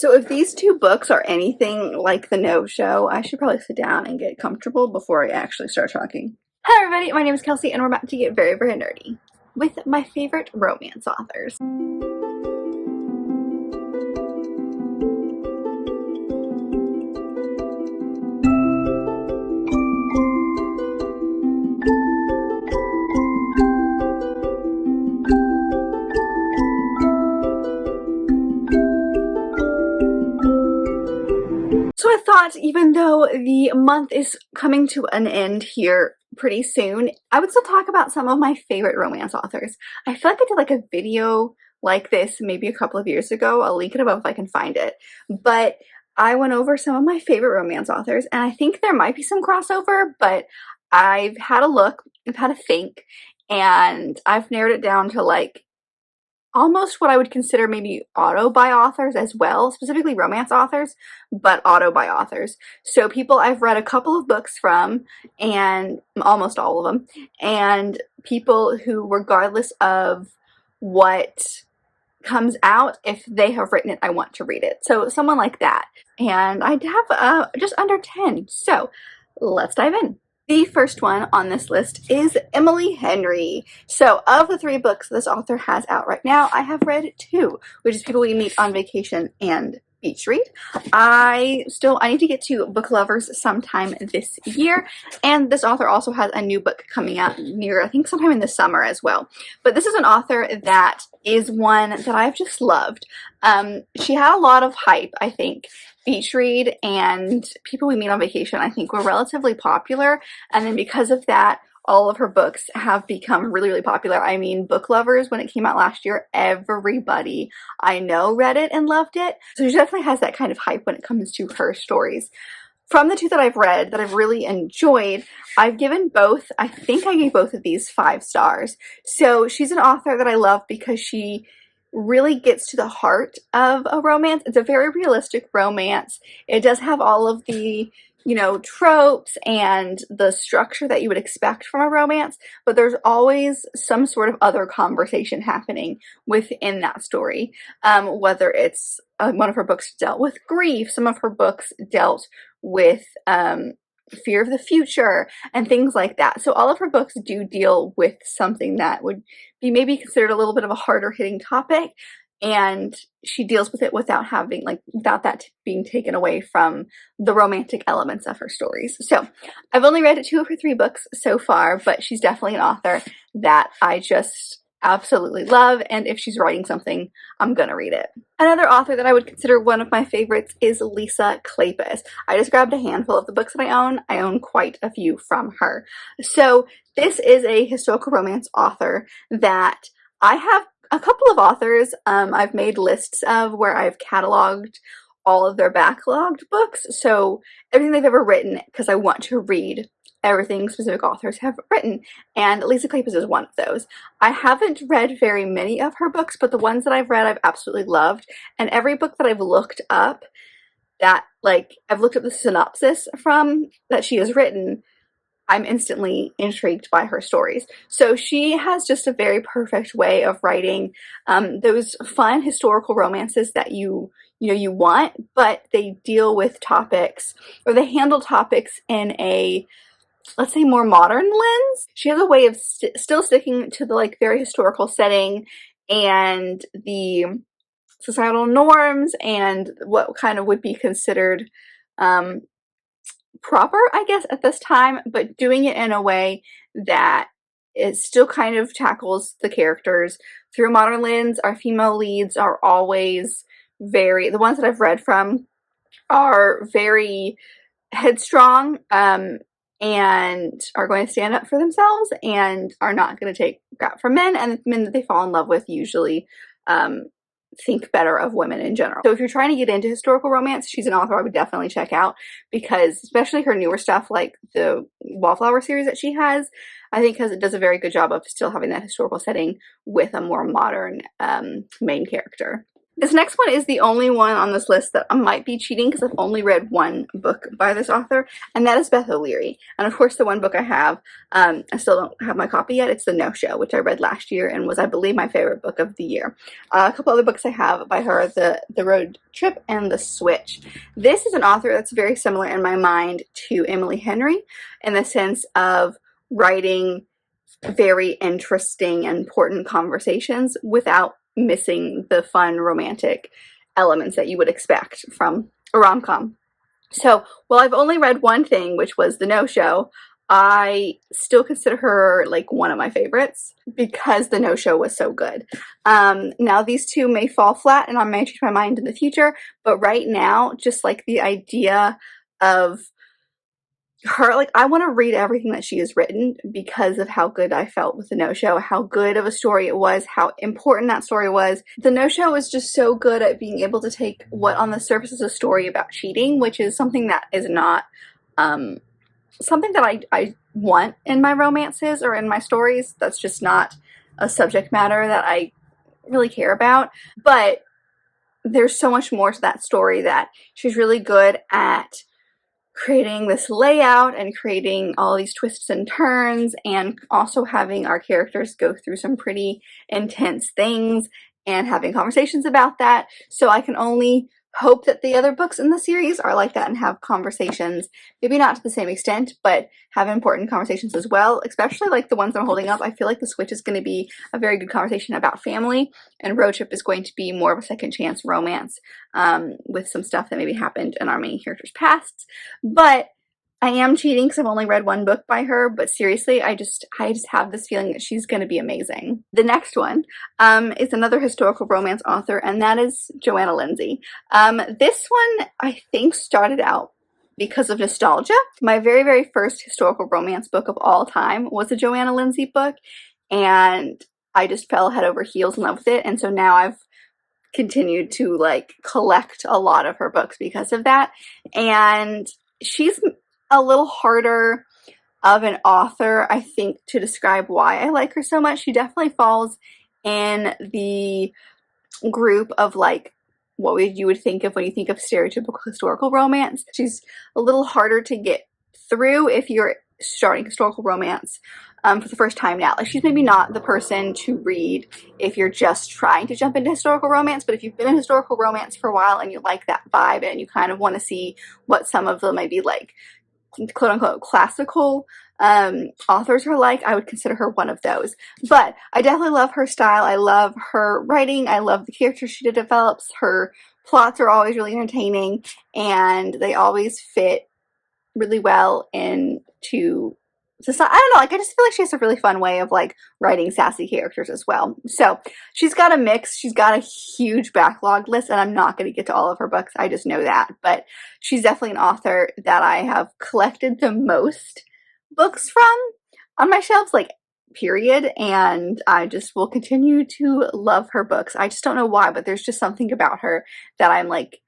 So if these two books are anything like the no-show, I should probably sit down and get comfortable before I actually start talking. Hello everybody, my name is Kelsey and we're about to get very, very nerdy with my favorite romance authors. So I thought, even though the month is coming to an end here pretty soon, I would still talk about some of my favorite romance authors. I feel like I did like a video like this maybe a couple of years ago. I'll link it above if I can find it. But I went over some of my favorite romance authors, and I think there might be some crossover, but I've had a look, I've had a think, and I've narrowed it down to like almost what I would consider maybe auto-buy authors as well, specifically romance authors, but auto-buy authors. So people I've read a couple of books from, and almost all of them, and people who, regardless of what comes out, if they have written it, I want to read it. So someone like that. And I have just under 10. So let's dive in. The first one on this list is Emily Henry. So of the 3 books this author has out right now, I have read 2, which is People We Meet on Vacation and Beach Read. I need to get to Book Lovers sometime this year, and this author also has a new book coming out near, I think, sometime in the summer as well. But this is an author that is one that I've just loved. She had a lot of hype, I think. Beach Read and People We Meet on Vacation, I think, were relatively popular, and then because of that, all of her books have become really, really popular. I mean, Book Lovers, when it came out last year, everybody I know read it and loved it. So she definitely has that kind of hype when it comes to her stories. From the 2 that I've read that I've really enjoyed, I've given both, I think I gave both of these 5 stars. So she's an author that I love because she really gets to the heart of a romance. It's a very realistic romance. It does have all of the, you know, tropes and the structure that you would expect from a romance, but there's always some sort of other conversation happening within that story. Whether it's one of her books dealt with grief, some of her books dealt with fear of the future and things like that. So all of her books do deal with something that would be maybe considered a little bit of a harder hitting topic, and she deals with it without having, like, without that being taken away from the romantic elements of her stories. So I've only read 2 of her 3 books so far, but she's definitely an author that I just absolutely love, and if she's writing something, I'm gonna read it. Another author that I would consider one of my favorites is Lisa Klepis. I just grabbed a handful of the books that I own. I own quite a few from her. So this is a historical romance author that I have a couple of authors I've made lists of where I've cataloged all of their backlogged books. So everything they've ever written, because I want to read everything specific authors have written, and Lisa Klepis is one of those. I haven't read very many of her books, but the ones that I've read I've absolutely loved, and every book that I've looked up that, like, I've looked up the synopsis from that she has written, I'm instantly intrigued by her stories. So she has just a very perfect way of writing those fun historical romances that you want, but they deal with topics, or they handle topics in a, let's say, more modern lens. She has a way of still sticking to the, like, very historical setting and the societal norms and what kind of would be considered proper, I guess, at this time, but doing it in a way that it still kind of tackles the characters through a modern lens. Our female leads are always the ones that I've read from are very headstrong, and are going to stand up for themselves and are not going to take crap from men, and the men that they fall in love with usually think better of women in general. So if you're trying to get into historical romance, she's an author I would definitely check out, because especially her newer stuff, like the Wallflower series that she has, I think it does a very good job of still having that historical setting with a more modern main character. This next one is the only one on this list that I might be cheating because I've only read one book by this author, and that is Beth OLeary. And of course, the one book I have, I still don't have my copy yet. It's The No-Show, which I read last year and was, I believe, my favorite book of the year. A couple other books I have by her, The Road Trip and The Switch. This is an author that's very similar in my mind to Emily Henry in the sense of writing very interesting and important conversations without missing the fun romantic elements that you would expect from a rom-com. So while I've only read one thing, which was The No-Show, I still consider her like one of my favorites because The No-Show was so good. Now these two may fall flat and I may change my mind in the future, but right now, just like the idea of her, like, I want to read everything that she has written because of how good I felt with The No-Show, how good of a story it was, how important that story was. The No-Show was just so good at being able to take what on the surface is a story about cheating, which is something that is not something that I want in my romances or in my stories. That's just not a subject matter that I really care about. But there's so much more to that story that she's really good at creating this layout and creating all these twists and turns and also having our characters go through some pretty intense things and having conversations about that. So I can only hope that the other books in the series are like that and have conversations, maybe not to the same extent, but have important conversations as well, especially like the ones I'm holding up. I feel like The Switch is going to be a very good conversation about family, and Road Trip is going to be more of a second chance romance with some stuff that maybe happened in our main character's pasts. But I am cheating because I've only read one book by her, but seriously, I just have this feeling that she's going to be amazing. The next one is another historical romance author, and that is Joanna Lindsay. This one, I think, started out because of nostalgia. My very, very first historical romance book of all time was a Joanna Lindsay book, and I just fell head over heels in love with it, and so now I've continued to like collect a lot of her books because of that. And she's a little harder of an author, I think, to describe why I like her so much. She definitely falls in the group of like what you would think of when you think of stereotypical historical romance. She's a little harder to get through if you're starting historical romance for the first time now. Like, she's maybe not the person to read if you're just trying to jump into historical romance, but if you've been in historical romance for a while and you like that vibe and you kind of want to see what some of the maybe like quote-unquote classical authors are like, I would consider her one of those. But I definitely love her style. I love her writing. I love the characters she develops. Her plots are always really entertaining, and they always fit really well into society. I don't know, like, I just feel like she has a really fun way of like writing sassy characters as well. So she's got a mix. She's got a huge backlog list, and I'm not going to get to all of her books. I just know that. But she's definitely an author that I have collected the most books from on my shelves, like, period. And I just will continue to love her books. I just don't know why, but there's just something about her that I'm like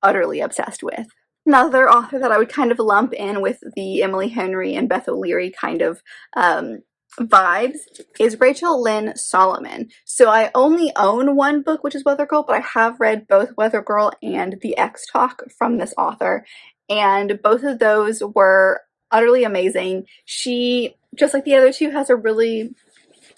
utterly obsessed with. Another author that I would kind of lump in with the Emily Henry and Beth OLeary kind of vibes is Rachel Lynn Solomon. So I only own one book, which is Weather Girl, but I have read both Weather Girl and The X Talk from this author, and both of those were utterly amazing. She, just like the other two, has a really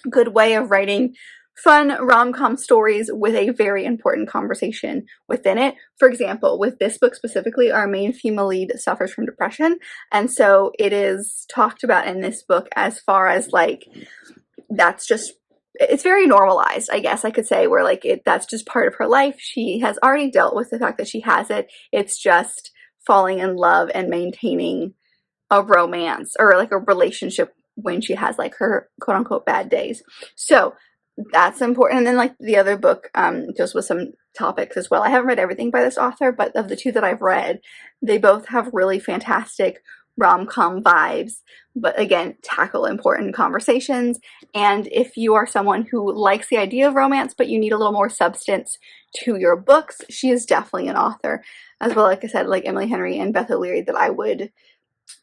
good way of writing fun rom-com stories with a very important conversation within it. For example, with this book specifically, our main female lead suffers from depression, and so it is talked about in this book as far as like, that's just, it's very normalized, I guess I could say, where like that's just part of her life. She has already dealt with the fact that she has it. It's just falling in love and maintaining a romance or like a relationship when she has like her quote-unquote bad days. So that's important. And then like the other book deals with some topics as well. I haven't read everything by this author, but of the two that I've read, they both have really fantastic rom-com vibes, but again, tackle important conversations. And if you are someone who likes the idea of romance, but you need a little more substance to your books, she is definitely an author as well. Like I said, like Emily Henry and Beth OLeary, that I would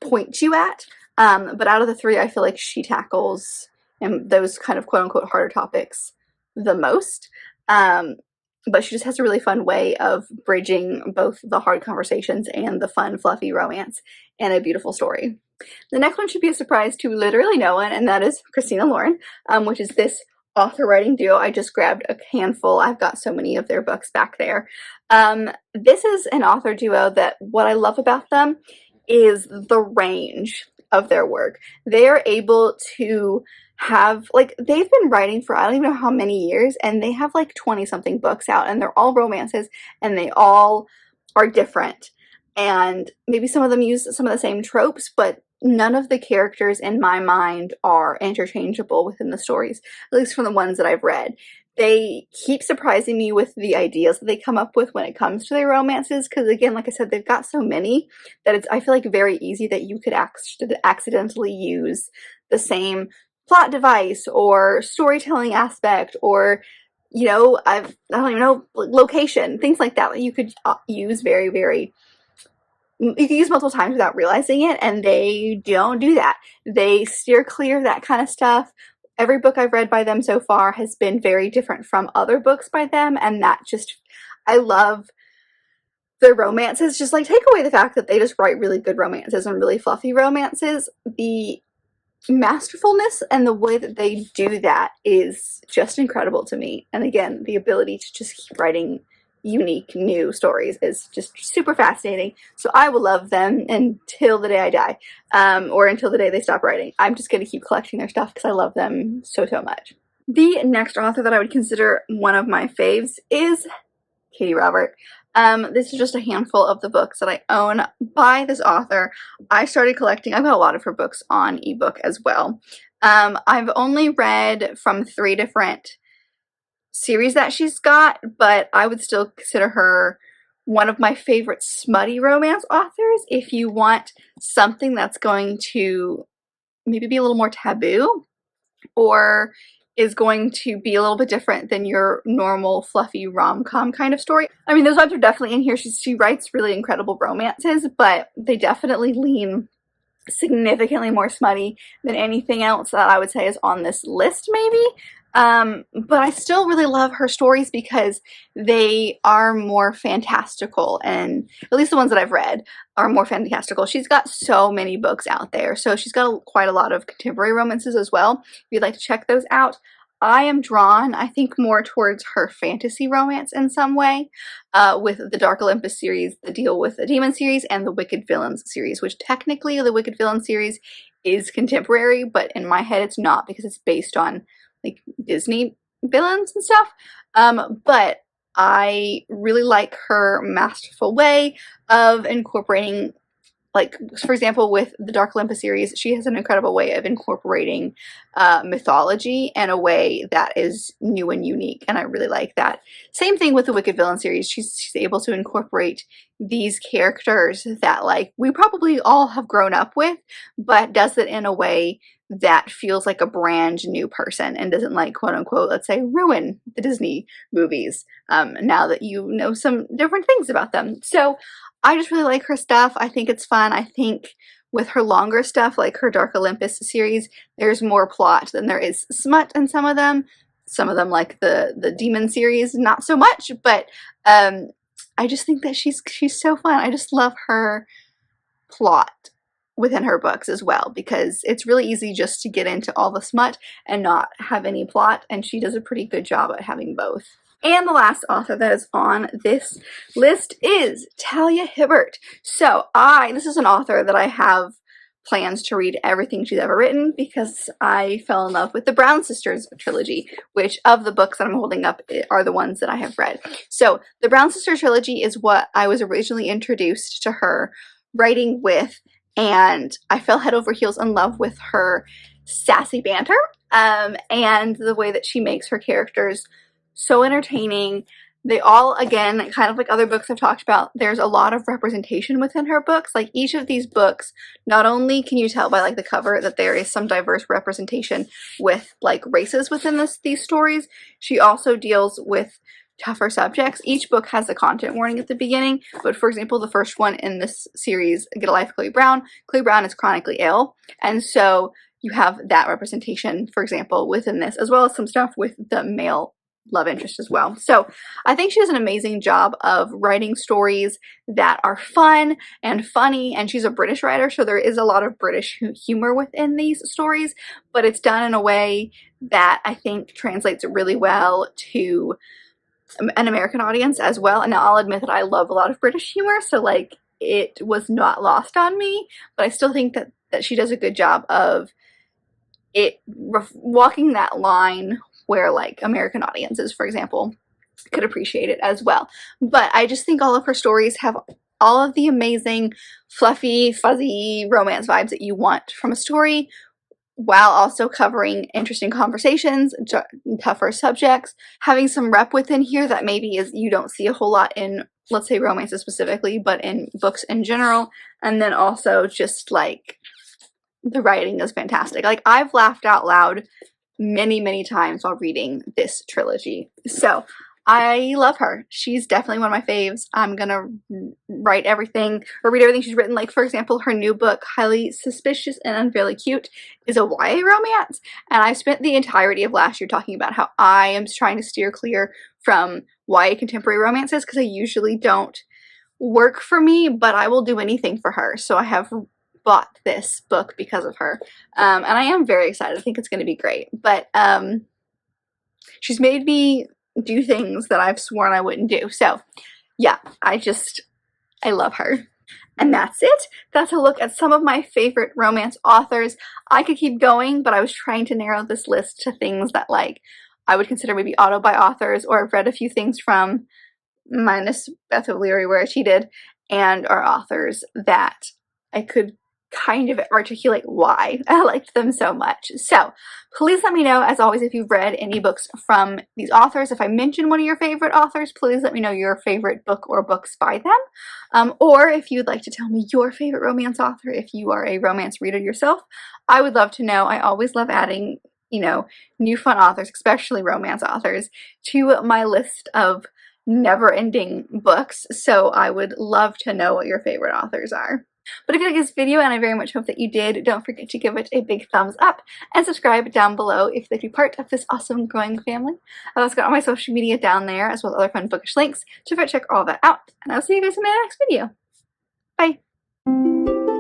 point you at. But out of the three, I feel like she tackles those kind of quote-unquote harder topics the most. but she just has a really fun way of bridging both the hard conversations and the fun, fluffy romance in a beautiful story. The next one should be a surprise to literally no one, and that is Christina Lauren, which is this author writing duo. I just grabbed a handful. I've got so many of their books back there. This is an author duo that what I love about them is the range of their work. They are able to have, like, they've been writing for I don't even know how many years, and they have like 20 something books out, and they're all romances, and they all are different, and maybe some of them use some of the same tropes, but none of the characters in my mind are interchangeable within the stories, at least from the ones that I've read. They keep surprising me with the ideas that they come up with when it comes to their romances, because again, like I said, they've got so many that it's, I feel like, very easy that you could accidentally use the same plot device or storytelling aspect, or, you know, I don't even know, location, things like that you could use you can use multiple times without realizing it, and they don't do that. They steer clear of that kind of stuff. Every book I've read by them so far has been very different from other books by them, and that just, I love their romances. Just like, take away the fact that they just write really good romances and really fluffy romances. The masterfulness and the way that they do that is just incredible to me. And again, the ability to just keep writing unique new stories is just super fascinating. So I will love them until the day I die, or until the day they stop writing. I'm just going to keep collecting their stuff because I love them so much. The next author that I would consider one of my faves is Katie Robert. This is just a handful of the books that I own by this author. I started collecting, I've got a lot of her books on ebook as well. I've only read from 3 different series that she's got, but I would still consider her one of my favorite smutty romance authors. If you want something that's going to maybe be a little more taboo, or is going to be a little bit different than your normal fluffy rom-com kind of story. I mean, those vibes are definitely in here. She writes really incredible romances, but they definitely lean significantly more smutty than anything else that I would say is on this list, maybe. But I still really love her stories because they are more fantastical, and at least the ones that I've read are more fantastical. She's got so many books out there, so she's got quite a lot of contemporary romances as well. If you'd like to check those out, I am drawn, I think, more towards her fantasy romance in some way, with the Dark Olympus series, the Deal with the Demon series, and the Wicked Villains series, which technically the Wicked Villains series is contemporary, but in my head it's not, because it's based on like Disney villains and stuff. But I really like her masterful way of incorporating, like, for example, with the Dark Olympus series, she has an incredible way of incorporating mythology in a way that is new and unique, and I really like that. Same thing with the Wicked Villain series. She's able to incorporate these characters that, like, we probably all have grown up with, but does it in a way that feels like a brand new person and doesn't, like, quote unquote, let's say, ruin the Disney movies now that you know some different things about them. So I just really like her stuff. I think it's fun. I think with her longer stuff, like her Dark Olympus series, there's more plot than there is smut in some of them. Some of them, like the Demon series, not so much, but I just think that she's so fun. I just love her plot within her books as well, because it's really easy just to get into all the smut and not have any plot, and she does a pretty good job at having both. And the last author that is on this list is Talia Hibbert. So this is an author that I have plans to read everything she's ever written, because I fell in love with the Brown Sisters trilogy, which of the books that I'm holding up are the ones that I have read. So the Brown Sisters trilogy is what I was originally introduced to her writing with, and I fell head over heels in love with her sassy banter, and the way that she makes her characters so entertaining. They all, again, kind of like other books I've talked about, there's a lot of representation within her books. Like, each of these books, not only can you tell by, like, the cover that there is some diverse representation with, like, races within these stories, she also deals with tougher subjects. Each book has a content warning at the beginning, but for example, the first one in this series, Get a Life, Chloe Brown. Chloe Brown is chronically ill, and so you have that representation, for example, within this, as well as some stuff with the male love interest as well. So I think she does an amazing job of writing stories that are fun and funny, and she's a British writer, so there is a lot of British humor within these stories, but it's done in a way that I think translates really well to an American audience as well. And now I'll admit that I love a lot of British humor, so like it was not lost on me, but I still think that she does a good job of it walking that line where like American audiences, for example, could appreciate it as well. But I just think all of her stories have all of the amazing fluffy, fuzzy romance vibes that you want from a story, while also covering interesting conversations, tougher subjects, having some rep within here that maybe you don't see a whole lot in, let's say, romances specifically, but in books in general. And then also just like the writing is fantastic. Like I've laughed out loud many, many times while reading this trilogy. So I love her. She's definitely one of my faves. I'm gonna read everything she's written. Like, for example, her new book, Highly Suspicious and Unfairly Cute, is a YA romance. And I spent the entirety of last year talking about how I am trying to steer clear from YA contemporary romances because they usually don't work for me, but I will do anything for her. So I have bought this book because of her. And I am very excited. I think it's going to be great. But she's made me do things that I've sworn I wouldn't do. So yeah, I love her. And that's it. That's a look at some of my favorite romance authors. I could keep going, but I was trying to narrow this list to things that like I would consider maybe auto-buy authors, or I've read a few things from, minus Beth OLeary where I cheated, and are authors that I could kind of articulate why I liked them so much. So please let me know, as always, if you've read any books from these authors. If I mention one of your favorite authors, please let me know your favorite book or books by them. Or if you'd like to tell me your favorite romance author, if you are a romance reader yourself, I would love to know. I always love adding, you know, new fun authors, especially romance authors, to my list of never-ending books. So I would love to know what your favorite authors are. But if you like this video, and I very much hope that you did, don't forget to give it a big thumbs up and subscribe down below if you'd like to be part of this awesome growing family. I've also got all my social media down there, as well as other fun bookish links to check all that out. And I'll see you guys in my next video. Bye!